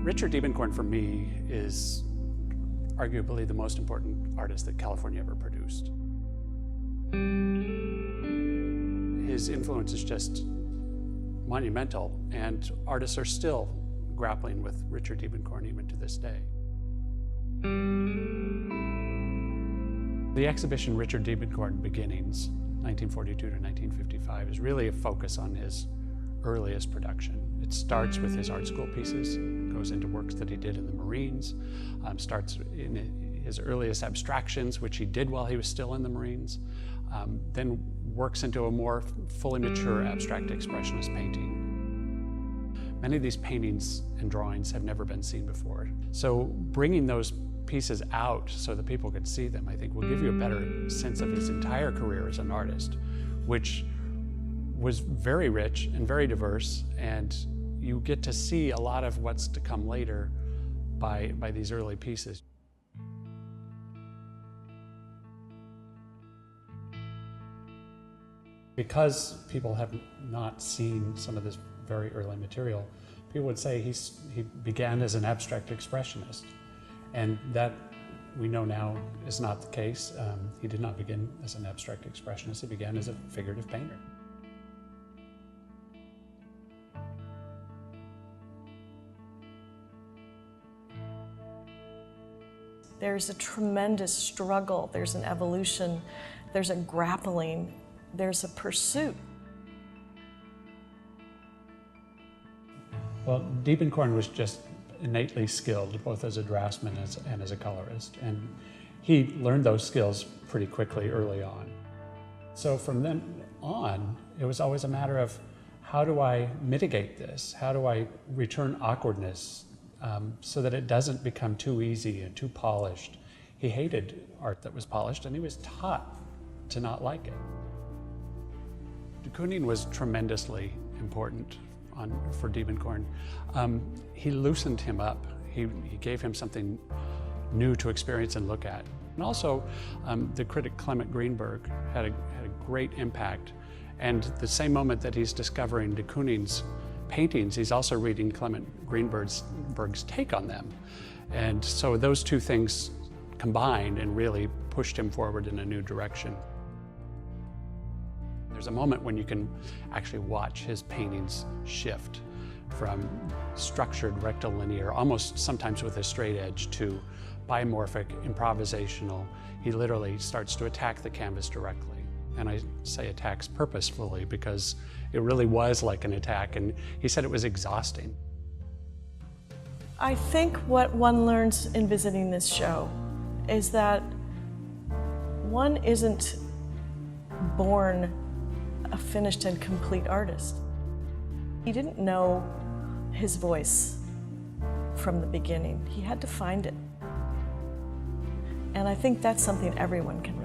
Richard Diebenkorn, for me, is arguably the most important artist that California ever produced. His influence is just monumental, and artists are still grappling with Richard Diebenkorn even to this day. The exhibition Richard Diebenkorn Beginnings, 1942 to 1955, is really a focus on his earliest production. It starts with his art school pieces, goes into works that he did in the Marines, starts in his earliest abstractions, which he did while he was still in the Marines, then works into a more fully mature abstract expressionist painting. Many of these paintings and drawings have never been seen before. So bringing those pieces out so that people could see them, I think, will give you a better sense of his entire career as an artist, which was very rich and very diverse, and you get to see a lot of what's to come later by these early pieces. Because people have not seen some of this very early material, people would say he began as an abstract expressionist. And that, we know now, is not the case. He did not begin as an abstract expressionist. He began as a figurative painter. There's a tremendous struggle, there's an evolution, there's a grappling, there's a pursuit. Well, Diebenkorn was just innately skilled, both as a draftsman and as a colorist. And he learned those skills pretty quickly early on. So from then on, it was always a matter of, how do I mitigate this? How do I return awkwardness so that it doesn't become too easy and too polished? He hated art that was polished, and he was taught to not like it. De Kooning was tremendously important for Diebenkorn. He loosened him up. He gave him something new to experience and look at. And also, the critic Clement Greenberg had a great impact. And the same moment that he's discovering de Kooning's paintings, he's also reading Clement Greenberg's take on them. And so those two things combined and really pushed him forward in a new direction. There's a moment when you can actually watch his paintings shift from structured rectilinear, almost sometimes with a straight edge, to biomorphic, improvisational. He literally starts to attack the canvas directly. And I say attacks purposefully because it really was like an attack, and he said it was exhausting. I think what one learns in visiting this show is that one isn't born a finished and complete artist. He didn't know his voice from the beginning. He had to find it. And I think that's something everyone can